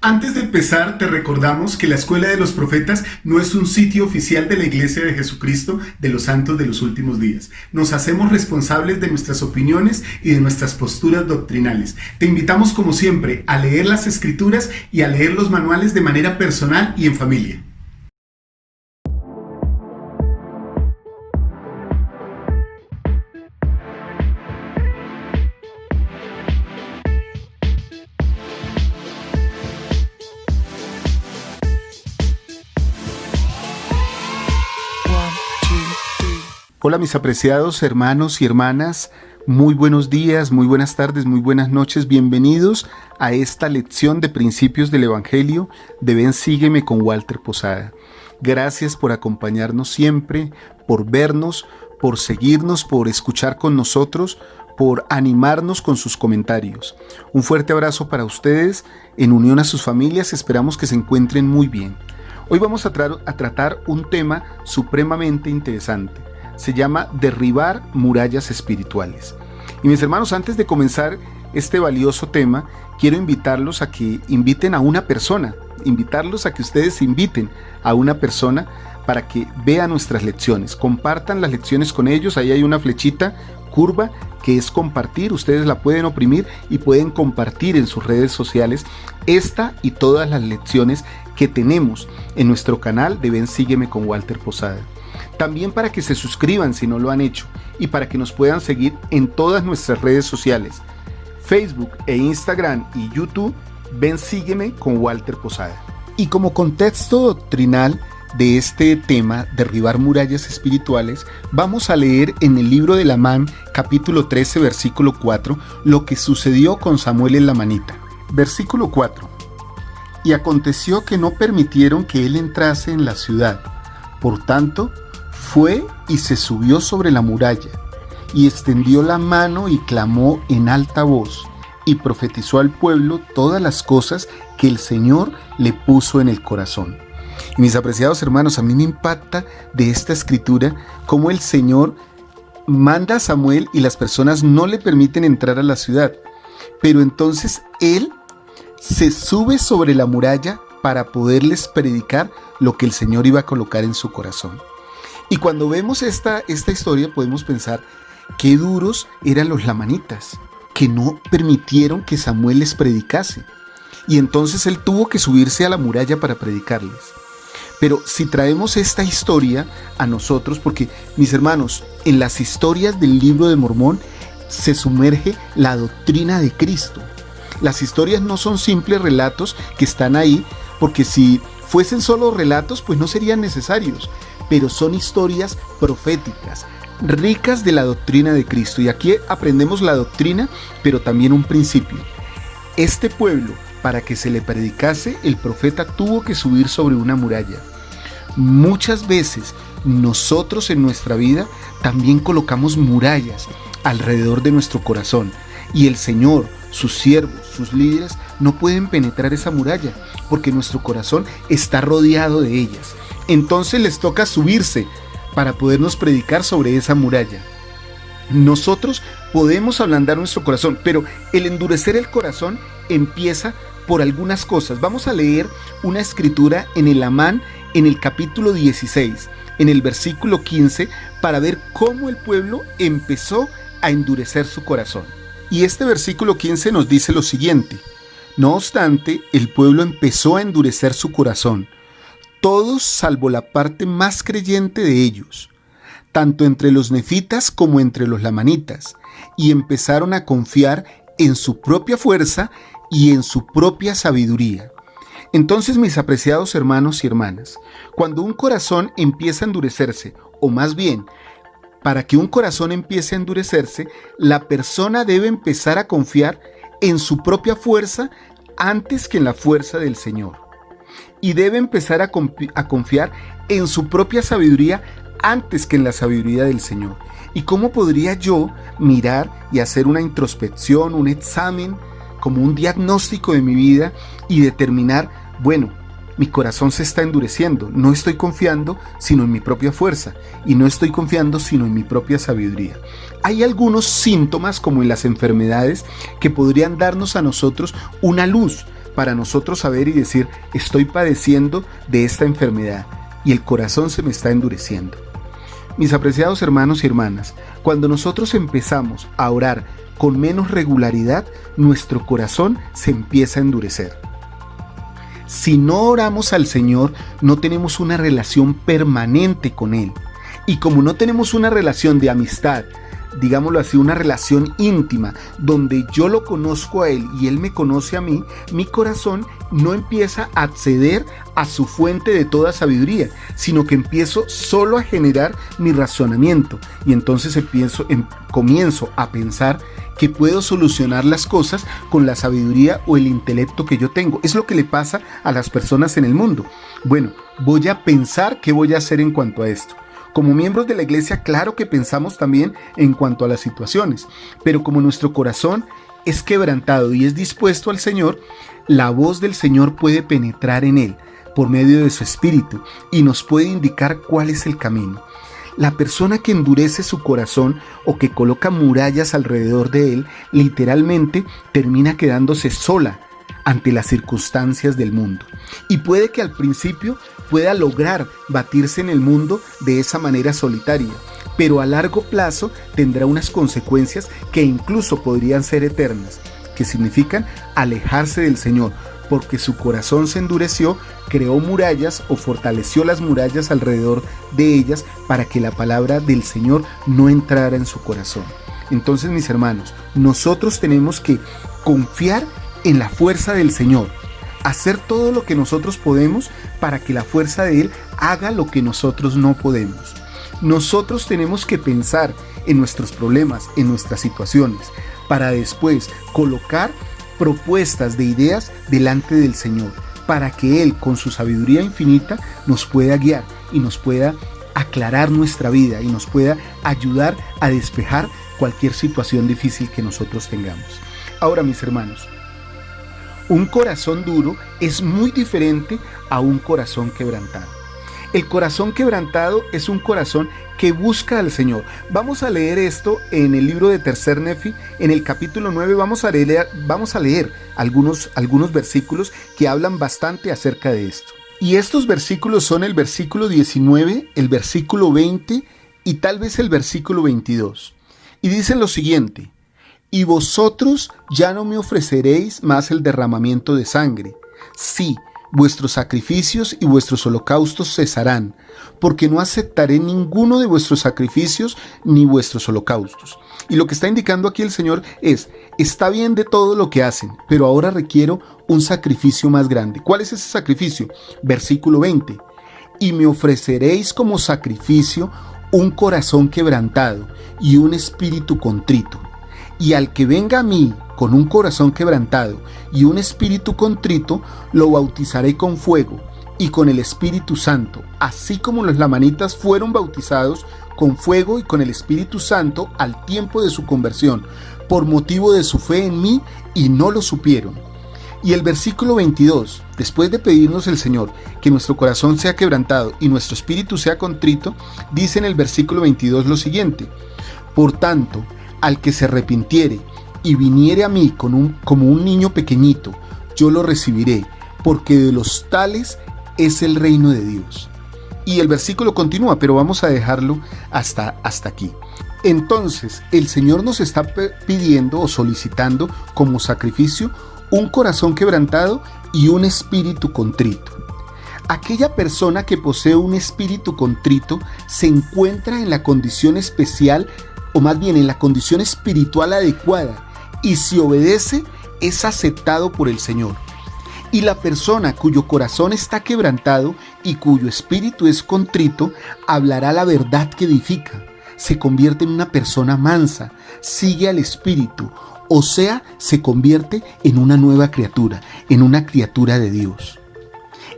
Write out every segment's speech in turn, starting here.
Antes de empezar, te recordamos que la Escuela de los Profetas no es un sitio oficial de la Iglesia de Jesucristo de los Santos de los Últimos Días. Nos hacemos responsables de nuestras opiniones y de nuestras posturas doctrinales. Te invitamos, como siempre, a leer las Escrituras y a leer los manuales de manera personal y en familia. Hola mis apreciados hermanos y hermanas, muy buenos días, muy buenas tardes, muy buenas noches, bienvenidos a esta lección de principios del Evangelio de Ven Sígueme con Walter Posada. Gracias por acompañarnos siempre, por vernos, por seguirnos, por escuchar con nosotros, por animarnos con sus comentarios. Un fuerte abrazo para ustedes, en unión a sus familias, esperamos que se encuentren muy bien. Hoy vamos a tratar un tema supremamente interesante. Se llama derribar murallas espirituales. Y mis hermanos, antes de comenzar este valioso tema, quiero invitarlos a que inviten a una persona, invitarlos a que ustedes inviten a una persona para que vea nuestras lecciones, compartan las lecciones con ellos. Ahí hay una flechita curva que es compartir, ustedes la pueden oprimir y pueden compartir en sus redes sociales esta y todas las lecciones que tenemos en nuestro canal de Ven Sígueme con Walter Posada. También para que se suscriban si no lo han hecho y para que nos puedan seguir en todas nuestras redes sociales, Facebook e Instagram y YouTube, Ven Sígueme con Walter Posada. Y como contexto doctrinal de este tema, derribar murallas espirituales, vamos a leer en el libro de Lamán, capítulo 13, versículo 4, lo que sucedió con Samuel en la manita. Versículo 4. Y aconteció que no permitieron que él entrase en la ciudad. Por tanto, fue y se subió sobre la muralla, y extendió la mano y clamó en alta voz, y profetizó al pueblo todas las cosas que el Señor le puso en el corazón. Y mis apreciados hermanos, a mí me impacta de esta escritura cómo el Señor manda a Samuel y las personas no le permiten entrar a la ciudad. Pero entonces él se sube sobre la muralla para poderles predicar lo que el Señor iba a colocar en su corazón. Y cuando vemos esta historia podemos pensar qué duros eran los lamanitas, que no permitieron que Samuel les predicase. Y entonces él tuvo que subirse a la muralla para predicarles. Pero si traemos esta historia a nosotros, porque mis hermanos, en las historias del libro de Mormón se sumerge la doctrina de Cristo. Las historias no son simples relatos que están ahí, porque si fuesen solo relatos, pues no serían necesarios, pero son historias proféticas, ricas de la doctrina de Cristo. Y aquí aprendemos la doctrina, pero también un principio. Este pueblo, para que se le predicase, el profeta tuvo que subir sobre una muralla. Muchas veces nosotros en nuestra vida también colocamos murallas alrededor de nuestro corazón, y el Señor, sus siervos, sus líderes no pueden penetrar esa muralla porque nuestro corazón está rodeado de ellas. Entonces les toca subirse para podernos predicar sobre esa muralla. Nosotros podemos ablandar nuestro corazón, pero el endurecer el corazón empieza por algunas cosas. Vamos a leer una escritura en el Amán, en el capítulo 16, en el versículo 15, para ver cómo el pueblo empezó a endurecer su corazón. Y este versículo 15 nos dice lo siguiente: no obstante, el pueblo empezó a endurecer su corazón, todos salvo la parte más creyente de ellos, tanto entre los nefitas como entre los lamanitas, y empezaron a confiar en su propia fuerza y en su propia sabiduría. Entonces, mis apreciados hermanos y hermanas, cuando un corazón empieza a endurecerse, o más bien, para que un corazón empiece a endurecerse, la persona debe empezar a confiar en su propia fuerza antes que en la fuerza del Señor. Y debe empezar a confiar en su propia sabiduría antes que en la sabiduría del Señor. ¿Y cómo podría yo mirar y hacer una introspección, un examen, como un diagnóstico de mi vida y determinar, bueno, mi corazón se está endureciendo, no estoy confiando sino en mi propia fuerza y no estoy confiando sino en mi propia sabiduría? Hay algunos síntomas, como en las enfermedades, que podrían darnos a nosotros una luz para nosotros saber y decir, estoy padeciendo de esta enfermedad y el corazón se me está endureciendo. Mis apreciados hermanos y hermanas, cuando nosotros empezamos a orar con menos regularidad, nuestro corazón se empieza a endurecer. Si no oramos al Señor, no tenemos una relación permanente con Él. Y como no tenemos una relación de amistad, digámoslo así, una relación íntima, donde yo lo conozco a Él y Él me conoce a mí, mi corazón no empieza a acceder a su fuente de toda sabiduría, sino que empiezo solo a generar mi razonamiento. Y entonces comienzo a pensar que puedo solucionar las cosas con la sabiduría o el intelecto que yo tengo. Es lo que le pasa a las personas en el mundo. Bueno, voy a pensar qué voy a hacer en cuanto a esto. Como miembros de la iglesia, claro que pensamos también en cuanto a las situaciones, pero como nuestro corazón es quebrantado y es dispuesto al Señor, la voz del Señor puede penetrar en él por medio de su espíritu y nos puede indicar cuál es el camino. La persona que endurece su corazón o que coloca murallas alrededor de él, literalmente termina quedándose sola ante las circunstancias del mundo. Y puede que al principio pueda lograr batirse en el mundo de esa manera solitaria, pero a largo plazo tendrá unas consecuencias que incluso podrían ser eternas, que significan alejarse del Señor, porque su corazón se endureció, creó murallas o fortaleció las murallas alrededor de ellas para que la palabra del Señor no entrara en su corazón. Entonces, mis hermanos, nosotros tenemos que confiar en la fuerza del Señor, hacer todo lo que nosotros podemos para que la fuerza de Él haga lo que nosotros no podemos. Nosotros tenemos que pensar en nuestros problemas, en nuestras situaciones, para después colocar propuestas de ideas delante del Señor, para que Él, con su sabiduría infinita, nos pueda guiar y nos pueda aclarar nuestra vida y nos pueda ayudar a despejar cualquier situación difícil que nosotros tengamos. Ahora, mis hermanos, un corazón duro es muy diferente a un corazón quebrantado. El corazón quebrantado es un corazón que busca al Señor. Vamos a leer esto en el libro de Tercer Nefi, en el capítulo 9, vamos a leer algunos versículos que hablan bastante acerca de esto. Y estos versículos son el versículo 19, el versículo 20 y tal vez el versículo 22. Y dicen lo siguiente: y vosotros ya no me ofreceréis más el derramamiento de sangre. Sí, vuestros sacrificios y vuestros holocaustos cesarán, porque no aceptaré ninguno de vuestros sacrificios ni vuestros holocaustos. Y lo que está indicando aquí el Señor es, está bien de todo lo que hacen, pero ahora requiero un sacrificio más grande. ¿Cuál es ese sacrificio? Versículo 20. Y me ofreceréis como sacrificio un corazón quebrantado y un espíritu contrito. Y al que venga a mí con un corazón quebrantado y un espíritu contrito, lo bautizaré con fuego y con el Espíritu Santo, así como los lamanitas fueron bautizados con fuego y con el Espíritu Santo al tiempo de su conversión, por motivo de su fe en mí, y no lo supieron. Y el versículo 22, después de pedirnos el Señor que nuestro corazón sea quebrantado y nuestro espíritu sea contrito, dice en el versículo 22 lo siguiente: por tanto, al que se arrepintiere y viniere a mí como un niño pequeñito, yo lo recibiré, porque de los tales es el reino de Dios. Y el versículo continúa, pero vamos a dejarlo hasta aquí. Entonces, el Señor nos está pidiendo o solicitando como sacrificio un corazón quebrantado y un espíritu contrito. Aquella persona que posee un espíritu contrito se encuentra en la condición especial, o más bien en la condición espiritual adecuada, y si obedece es aceptado por el Señor. Y la persona cuyo corazón está quebrantado y cuyo espíritu es contrito, hablará la verdad que edifica, se convierte en una persona mansa, sigue al Espíritu, o sea, se convierte en una nueva criatura, en una criatura de Dios.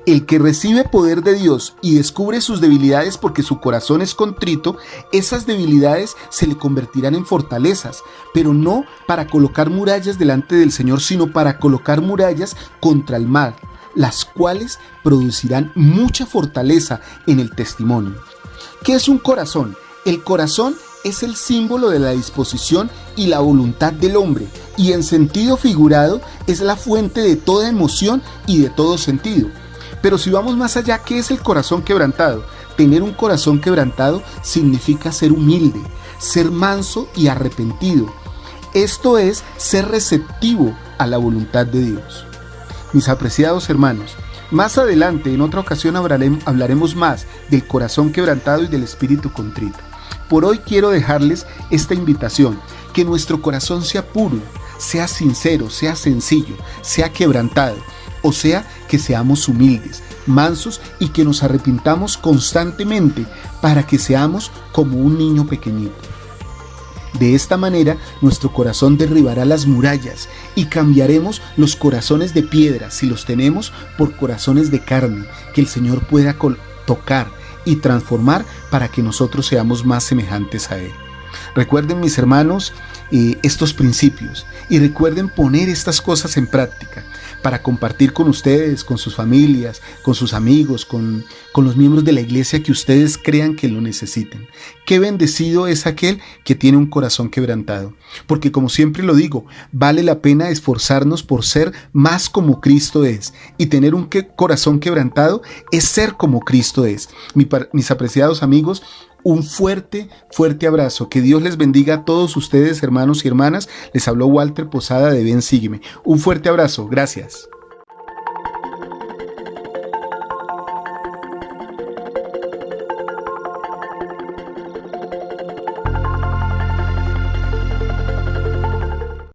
El que recibe poder de Dios y descubre sus debilidades porque su corazón es contrito, esas debilidades se le convertirán en fortalezas, pero no para colocar murallas delante del Señor, sino para colocar murallas contra el mal, las cuales producirán mucha fortaleza en el testimonio. ¿Qué es un corazón? El corazón es el símbolo de la disposición y la voluntad del hombre, y en sentido figurado es la fuente de toda emoción y de todo sentido. Pero si vamos más allá, ¿qué es el corazón quebrantado? Tener un corazón quebrantado significa ser humilde, ser manso y arrepentido. Esto es ser receptivo a la voluntad de Dios. Mis apreciados hermanos, más adelante en otra ocasión hablaremos más del corazón quebrantado y del espíritu contrito. Por hoy quiero dejarles esta invitación, que nuestro corazón sea puro, sea sincero, sea sencillo, sea quebrantado, o sea, que seamos humildes, mansos y que nos arrepintamos constantemente para que seamos como un niño pequeñito. De esta manera, nuestro corazón derribará las murallas y cambiaremos los corazones de piedra, si los tenemos, por corazones de carne, que el Señor pueda tocar y transformar para que nosotros seamos más semejantes a Él. Recuerden, mis hermanos, estos principios, y recuerden poner estas cosas en práctica para compartir con ustedes, con sus familias, con sus amigos, con los miembros de la iglesia que ustedes crean que lo necesiten. Qué bendecido es aquel que tiene un corazón quebrantado, porque como siempre lo digo, vale la pena esforzarnos por ser más como Cristo es, y tener un corazón quebrantado es ser como Cristo es. Mis apreciados amigos, un fuerte abrazo. Que Dios les bendiga a todos ustedes, hermanos y hermanas. Les habló Walter Posada de Ven Sígueme. Un fuerte abrazo. Gracias.